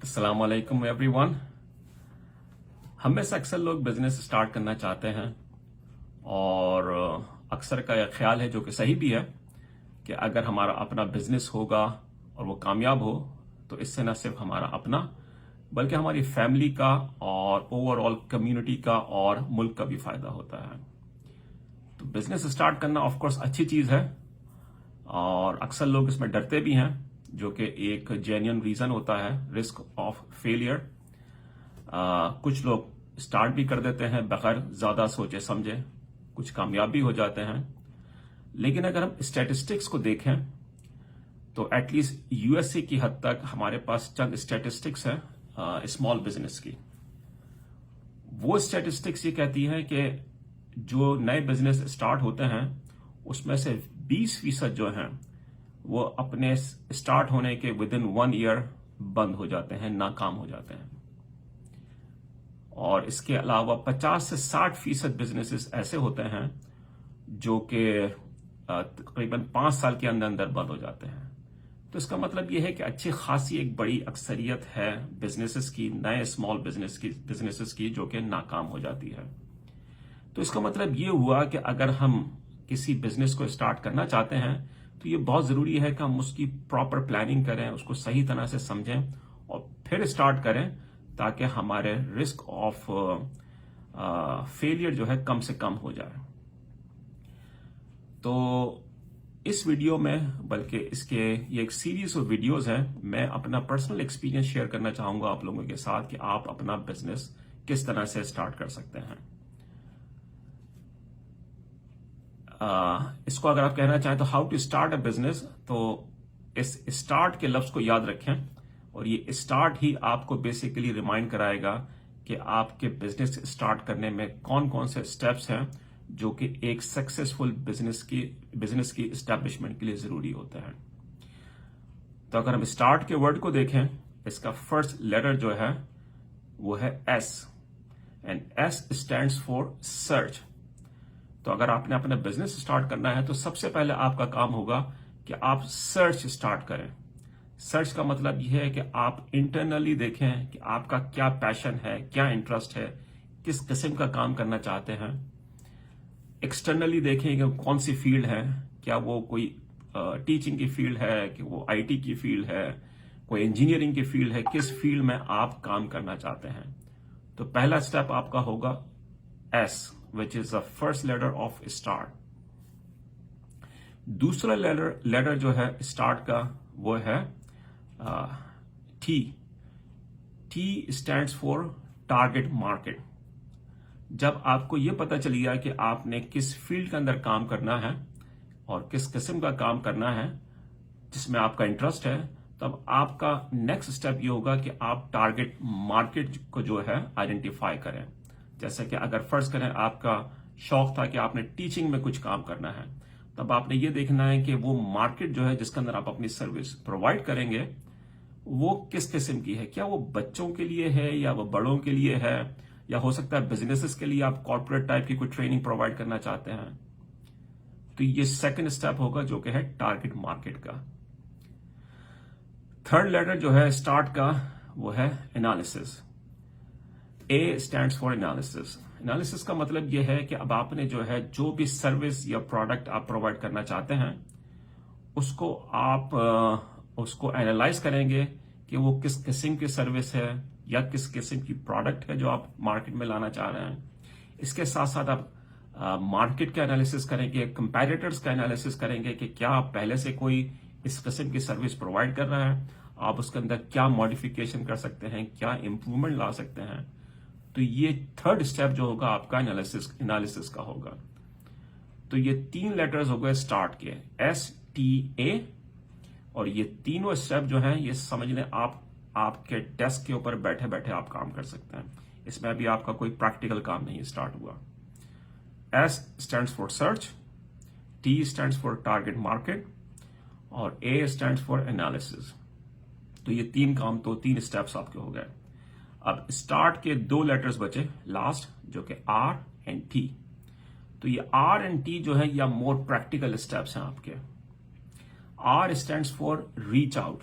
अस्सलाम वालेकुम एवरीवन। हम में से अक्सर लोग बिजनेस स्टार्ट करना चाहते हैं और अक्सर का यह ख्याल है, जो कि सही भी है, कि अगर हमारा अपना बिजनेस होगा और वो कामयाब हो तो इससे न सिर्फ हमारा अपना बल्कि हमारी फैमिली का और ओवरऑल कम्युनिटी का और मुल्क का भी फायदा होता है। तो बिजनेस स्टार्ट करना ऑफ कोर्स अच्छी चीज है और अक्सर लोग इसमें डरते भी हैं, जो कि एक जेन्युइन रीजन होता है, रिस्क ऑफ फेलियर। कुछ लोग स्टार्ट भी कर देते हैं बगैर ज्यादा सोचे समझे, कुछ कामयाब भी हो जाते हैं। लेकिन अगर हम स्टैटिस्टिक्स को देखें तो एटलीस्ट यूएसए की हद तक हमारे पास चंद स्टैटिस्टिक्स है स्मॉल बिजनेस की। वो स्टैटिस्टिक्स ये कहती है कि जो नए बिजनेस स्टार्ट होते हैं उसमें से 20% जो हैं वो अपने स्टार्ट होने के विद इन 1 ईयर बंद हो जाते हैं, नाकाम हो जाते हैं। और इसके अलावा 50 से 60% बिजनेसेस ऐसे होते हैं जो कि तकरीबन 5 साल के अंदर अंदर बंद हो जाते हैं। तो इसका मतलब यह है कि अच्छी खासी एक बड़ी अक्सरियत है बिजनेसेस की, नए स्मॉल बिजनेसेस की, जो कि नाकाम हो जाती है। तो इसका मतलब ये हुआ कि अगर हम किसी बिजनेस को स्टार्ट करना चाहते हैं तो ये बहुत जरूरी है कि हम उसकी प्रॉपर प्लानिंग करें, उसको सही तरह से समझें और फिर स्टार्ट करें, ताकि हमारे रिस्क ऑफ फेलियर जो है कम से कम हो जाए। तो इस वीडियो में, बल्कि ये एक सीरीज ऑफ वीडियोस है, मैं अपना पर्सनल एक्सपीरियंस शेयर करना चाहूंगा आप लोगों के साथ कि आप अपना बिजनेस किस तरह से स्टार्ट कर सकते हैं। इसको अगर आप कहना चाहें तो how to start a business, तो इस स्टार्ट के लफ्ज को याद रखें और ये स्टार्ट ही आपको बेसिकली रिमाइंड कराएगा कि आपके बिजनेस स्टार्ट करने में कौन कौन से स्टेप्स हैं जो कि एक सक्सेसफुल बिजनेस की एस्टैब्लिशमेंट के लिए जरूरी होते हैं। तो अगर हम स्टार्ट के वर्ड को देखें, इसका फर्स्ट लेटर जो है वो है S, and S stands for search. तो अगर आपने अपना बिजनेस स्टार्ट करना है तो सबसे पहले आपका काम होगा कि आप सर्च स्टार्ट करें। सर्च का मतलब यह है कि आप इंटरनली देखें कि आपका क्या पैशन है, क्या इंटरेस्ट है, किस किस्म का काम करना चाहते हैं। एक्सटर्नली देखें कि कौन सी फील्ड है, क्या वो कोई टीचिंग की फील्ड है, कि वो आईटी की फील्ड है, कोई इंजीनियरिंग की फील्ड है, किस फील्ड में आप काम करना चाहते हैं। तो पहला स्टेप आपका होगा S, which is the first letter of start. दूसरा लेटर जो है स्टार्ट का वो है T. T stands for target market. जब आपको ये पता चल गया कि आपने किस फील्ड के अंदर काम करना है और किस किस्म का काम करना है जिसमें आपका इंटरेस्ट है, तब आपका नेक्स्ट स्टेप ये होगा कि आप टारगेट मार्केट को जो है आइडेंटिफाई करें। जैसे कि अगर फर्ज करें आपका शौक था कि आपने टीचिंग में कुछ काम करना है, तब आपने ये देखना है कि वो मार्केट जो है जिसके अंदर आप अपनी सर्विस प्रोवाइड करेंगे वो किस किस्म की है। क्या वो बच्चों के लिए है या वो बड़ों के लिए है, या हो सकता है बिजनेसेस के लिए आप कॉर्पोरेट टाइप की कोई ट्रेनिंग प्रोवाइड करना चाहते हैं। तो ये सेकंड स्टेप होगा जो कि है टारगेट मार्केट का। थर्ड लेटर जो है स्टार्ट का वो है analysis. A stands for analysis. Analysis का मतलब यह है कि अब आपने जो भी सर्विस या प्रोडक्ट आप प्रोवाइड करना चाहते हैं उसको आप उसको एनालाइज करेंगे कि वो किस किस्म की सर्विस है या किस किस्म की प्रोडक्ट है जो आप मार्केट में लाना चाह रहे हैं। इसके साथ साथ आप मार्केट का एनालिसिस करेंगे, कंपैरेटर्स का एनालिसिस करेंगे कि क्या आप पहले से कोई इस किस्म की सर्विस प्रोवाइड कर रहा है, आप उसके अंदर क्या मॉडिफिकेशन कर सकते हैं, क्या इंप्रूवमेंट ला सकते हैं। तो ये थर्ड स्टेप जो होगा आपका एनालिसिस का होगा। तो ये 3 लेटर्स हो गए स्टार्ट के, एस टी ए, और ये तीनों स्टेप जो हैं ये समझ लें आप आपके डेस्क के ऊपर बैठे बैठे आप काम कर सकते हैं। इसमें अभी आपका कोई प्रैक्टिकल काम नहीं स्टार्ट हुआ। S stands for search, T stands for target market और ए स्टैंड्स फॉर एनालिसिस। तो ये 3 काम, तो 3 स्टेप्स आपके हो गए। अब स्टार्ट के 2 लेटर्स बचे लास्ट, जो कि आर एंड टी। तो ये आर एंड टी जो है या मोर प्रैक्टिकल स्टेप्स हैं आपके। R stands for reach out.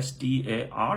STAR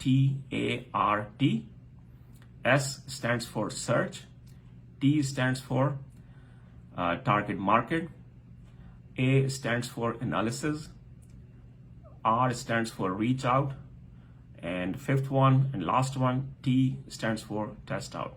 START. S stands for search, T stands for target market, A stands for analysis, R stands for reach out, and 5th one and last one, T stands for test out.